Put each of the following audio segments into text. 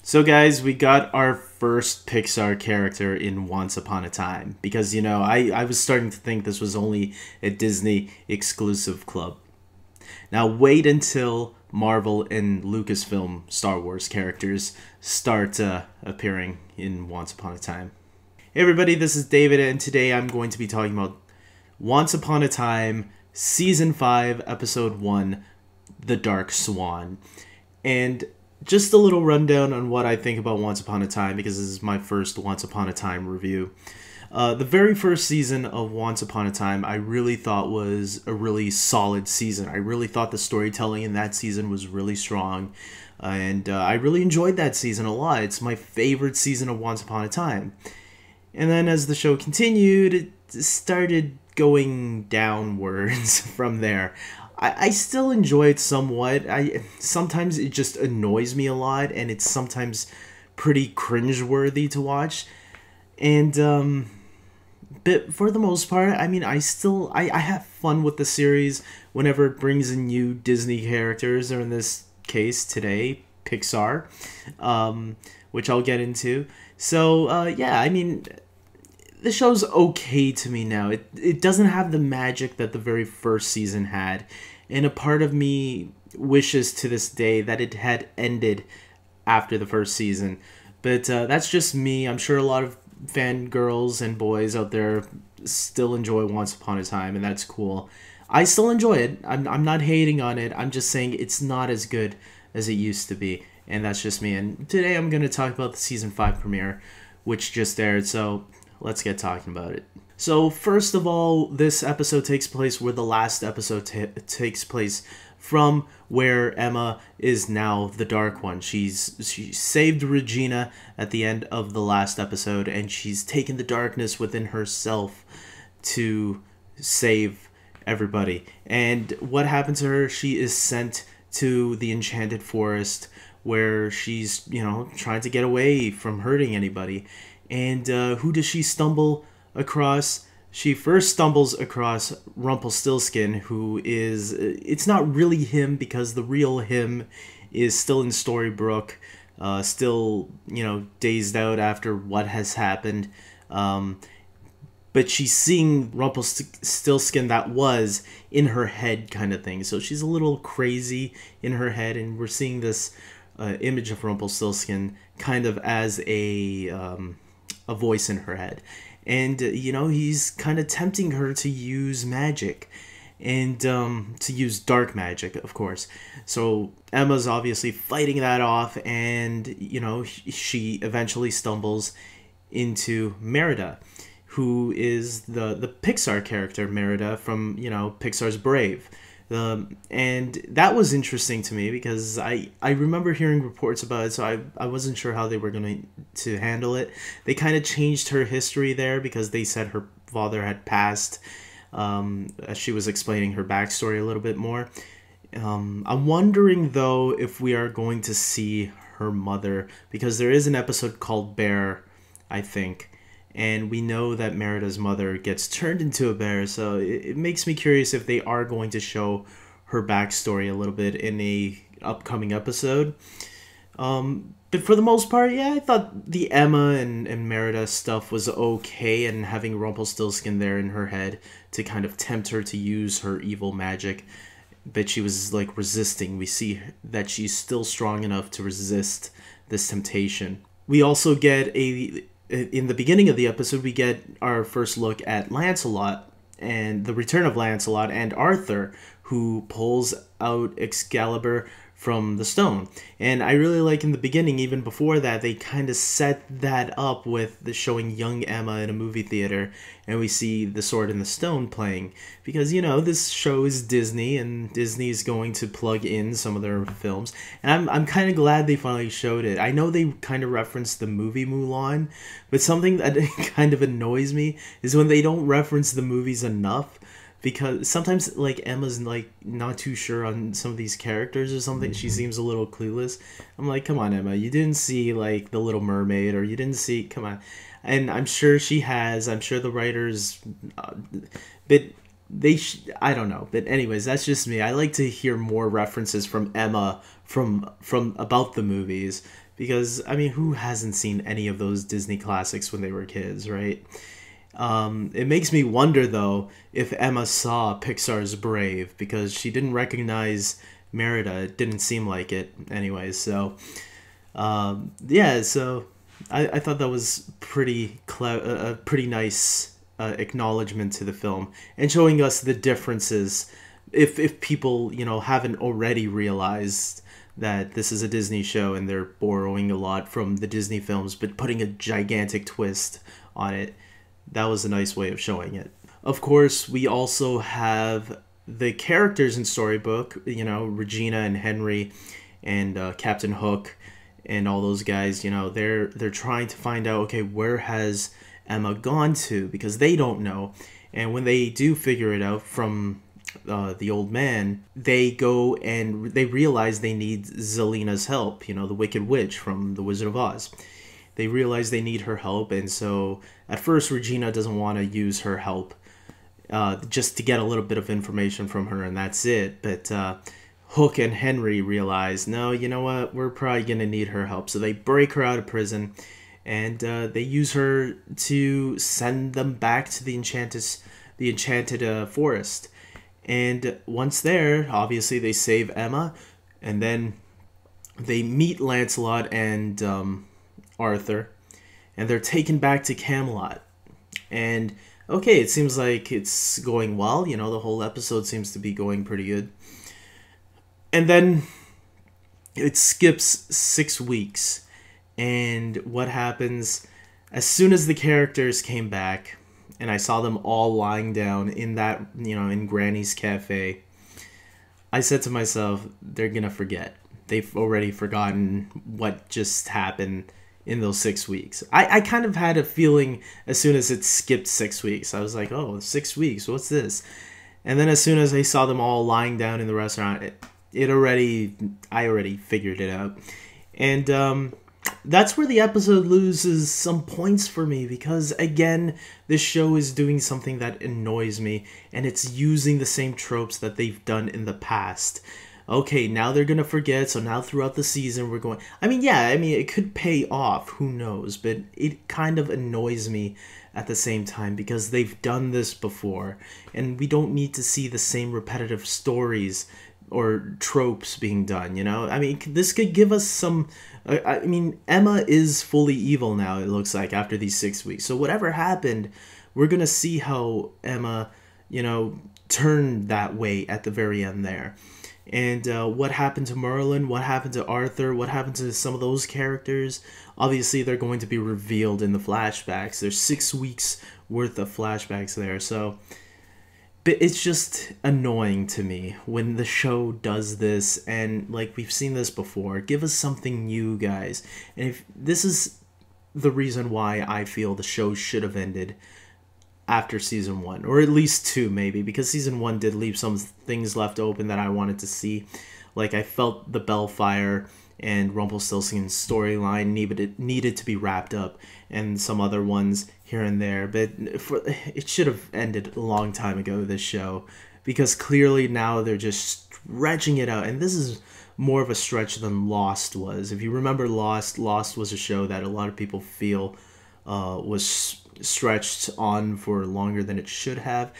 So guys, we got our first Pixar character in Once Upon a Time. Because, I was starting to think this was only a Disney exclusive club. Now wait until Marvel and Lucasfilm Star Wars characters start appearing in Once Upon a Time. Hey everybody, this is David, and today I'm going to be talking about Once Upon a Time, Season 5, Episode 1, The Dark Swan. And just a little rundown on what I think about Once Upon a Time, because this is my first Once Upon a Time review. The very first season of Once Upon a Time I really thought was a really solid season. I really thought the storytelling in that season was really strong, and I really enjoyed that season a lot. It's my favorite season of Once Upon a Time. And then as the show continued, it started going downwards from there. I still enjoy it somewhat. Sometimes it just annoys me a lot, and it's sometimes pretty cringeworthy to watch. And but for the most part, I mean, I have fun with the series whenever it brings in new Disney characters, or in this case today, Pixar, which I'll get into. So yeah, I mean, the show's okay to me now. It doesn't have the magic that the very first season had, and a part of me wishes to this day that it had ended after the first season. But that's just me. I'm sure a lot of fangirls and boys out there still enjoy Once Upon a Time, and that's cool. I still enjoy it. I'm not hating on it. I'm just saying it's not as good as it used to be, and that's just me. And today I'm going to talk about the Season 5 premiere, which just aired, so let's get talking about it. So first of all, this episode takes place where the last episode takes place, from where Emma is now the Dark One. She saved Regina at the end of the last episode, and she's taken the darkness within herself to save everybody. And what happened to her? She is sent to the Enchanted Forest, where she's, trying to get away from hurting anybody. And who does she stumble across? She first stumbles across Rumpelstiltskin, who is... It's not really him, because the real him is still in Storybrooke, still, dazed out after what has happened. But she's seeing Rumpelstiltskin that was in her head kind of thing. So she's a little crazy in her head, and we're seeing this image of Rumpelstiltskin kind of as a voice in her head. And, he's kind of tempting her to use magic, and to use dark magic, of course. So Emma's obviously fighting that off, and, she eventually stumbles into Merida, who is the Pixar character Merida from, Pixar's Brave. And that was interesting to me, because I remember hearing reports about it, so I wasn't sure how they were going to handle it. They kind of changed her history there, because they said her father had passed, as she was explaining her backstory a little bit more. I'm wondering, though, if we are going to see her mother, because there is an episode called Bear, I think. And we know that Merida's mother gets turned into a bear, so it makes me curious if they are going to show her backstory a little bit in a upcoming episode. But for the most part, yeah, I thought the Emma and Merida stuff was okay, and having Rumpelstiltskin there in her head to kind of tempt her to use her evil magic. But she was, resisting. We see that she's still strong enough to resist this temptation. We also get in the beginning of the episode, we get our first look at Lancelot, and the return of Lancelot and Arthur, who pulls out Excalibur from the stone. And I really like in the beginning, even before that, they kind of set that up with the showing young Emma in a movie theater, and we see the Sword in the Stone playing. Because, this show is Disney, and Disney is going to plug in some of their films. And I'm kind of glad they finally showed it. I know they kind of referenced the movie Mulan, but something that kind of annoys me is when they don't reference the movies enough. Because sometimes, Emma's, not too sure on some of these characters or something. She seems a little clueless. I'm like, come on, Emma. You didn't see, The Little Mermaid, or you didn't see... Come on. And I'm sure she has. I'm sure the writers... but I don't know. But anyways, that's just me. I like to hear more references from Emma from about the movies. because I mean, who hasn't seen any of those Disney classics when they were kids, right? It makes me wonder though if Emma saw Pixar's Brave, because she didn't recognize Merida. It didn't seem like it anyway. So yeah, so I thought that was a pretty nice acknowledgement to the film, and showing us the differences. If people, you know, haven't already realized that this is a Disney show and they're borrowing a lot from the Disney films, but putting a gigantic twist on it, that was a nice way of showing it. Of course, we also have the characters in Storybook, you know, Regina and Henry and Captain Hook and all those guys. You know, they're trying to find out, okay, where has Emma gone to, because they don't know. And when they do figure it out from the old man, they go and they realize they need Zelina's help, you know, the Wicked Witch from The Wizard of Oz. They realize they need her help, and so at first Regina doesn't want to use her help, just to get a little bit of information from her, and that's it. But Hook and Henry realize, no, you know what, we're probably going to need her help. So they break her out of prison, and they use her to send them back to the enchanted forest. And once there, obviously they save Emma, and then they meet Lancelot and Arthur, and they're taken back to Camelot. And okay, it seems like it's going well, you know, the whole episode seems to be going pretty good. And then it skips 6 weeks, and what happens, as soon as the characters came back, and I saw them all lying down in that, you know, in Granny's cafe, I said to myself, they're gonna forget. They've already forgotten what just happened in those 6 weeks. I kind of had a feeling as soon as it skipped 6 weeks. I was like, oh, 6 weeks, what's this? And then as soon as I saw them all lying down in the restaurant, I already figured it out. And that's where the episode loses some points for me, because again, this show is doing something that annoys me, and it's using the same tropes that they've done in the past. Okay, now they're gonna forget, so now throughout the season we're going, it could pay off, who knows, but it kind of annoys me at the same time, because they've done this before, and we don't need to see the same repetitive stories or tropes being done, you know? I mean, this could give us some... Emma is fully evil now, it looks like, after these 6 weeks. So whatever happened, we're going to see how Emma, you know, turned that way at the very end there. And what happened to Merlin, what happened to Arthur, what happened to some of those characters, obviously they're going to be revealed in the flashbacks. There's 6 weeks worth of flashbacks there, so... But it's just annoying to me when the show does this, and like we've seen this before. Give us something new, guys. And if this is the reason why I feel the show should have ended after season 1, or at least 2 maybe, because season 1 did leave some things left open that I wanted to see. Like I felt the Bellfire and Rumpelstiltskin's storyline needed to be wrapped up, and some other ones here and there, but it should have ended a long time ago, this show, because clearly now they're just stretching it out, and this is more of a stretch than Lost was. If you remember Lost was a show that a lot of people feel was stretched on for longer than it should have.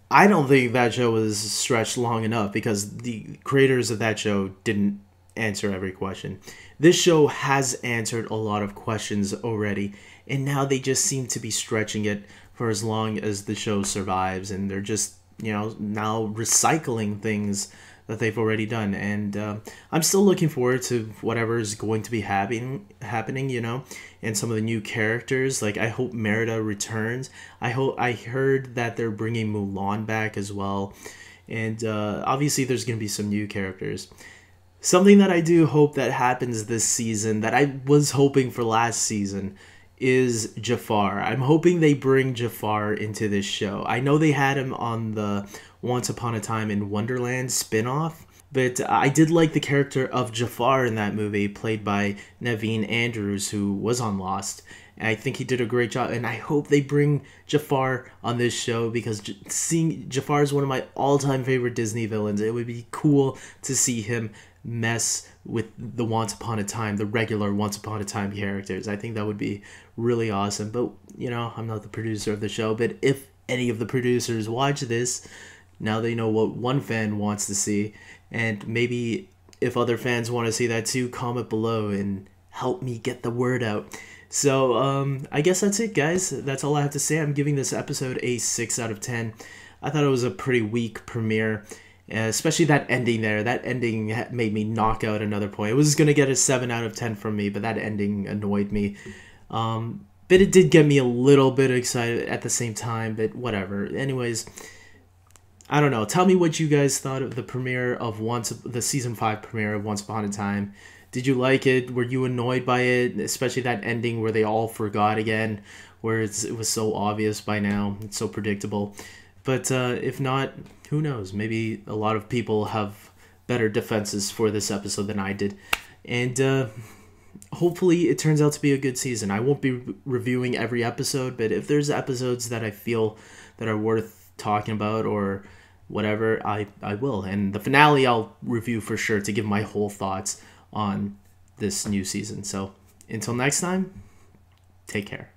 I don't think that show was stretched long enough, because the creators of that show didn't answer every question. This show has answered a lot of questions already, and now they just seem to be stretching it for as long as the show survives, and they're just, you know, now recycling things that they've already done. And I'm still looking forward to whatever is going to be happening, you know, and some of the new characters. Like, I hope Merida returns. I heard that they're bringing Mulan back as well, and obviously there's going to be some new characters. Something that I do hope that happens this season, that I was hoping for last season, is Jafar. I'm hoping they bring Jafar into this show. I know they had him on the Once Upon a Time in Wonderland spin-off, But I did like the character of Jafar in that movie, played by Naveen Andrews, who was on Lost. And I think he did a great job. And I hope they bring Jafar on this show, because seeing Jafar is one of my all-time favorite Disney villains. It would be cool to see him mess with the Once Upon a Time, the regular Once Upon a Time characters. I think that would be really awesome. But, you know, I'm not the producer of the show. But if any of the producers watch this, now they know what one fan wants to see. And maybe if other fans want to see that too, comment below and help me get the word out. So I guess that's it, guys. That's all I have to say. I'm giving this episode a 6 out of 10. I thought it was a pretty weak premiere, especially that ending there. That ending made me knock out another point. It was going to get a 7 out of 10 from me, but that ending annoyed me. But it did get me a little bit excited at the same time, but whatever. Anyways, I don't know. Tell me what you guys thought of the premiere of the season 5 premiere of Once Upon a Time. Did you like it? Were you annoyed by it? Especially that ending where they all forgot again, where it was so obvious by now. It's so predictable. But if not, who knows? Maybe a lot of people have better defenses for this episode than I did. And hopefully it turns out to be a good season. I won't be reviewing every episode, but if there's episodes that I feel that are worth talking about or whatever, I will. And the finale I'll review for sure to give my whole thoughts on this new season. So until next time, take care.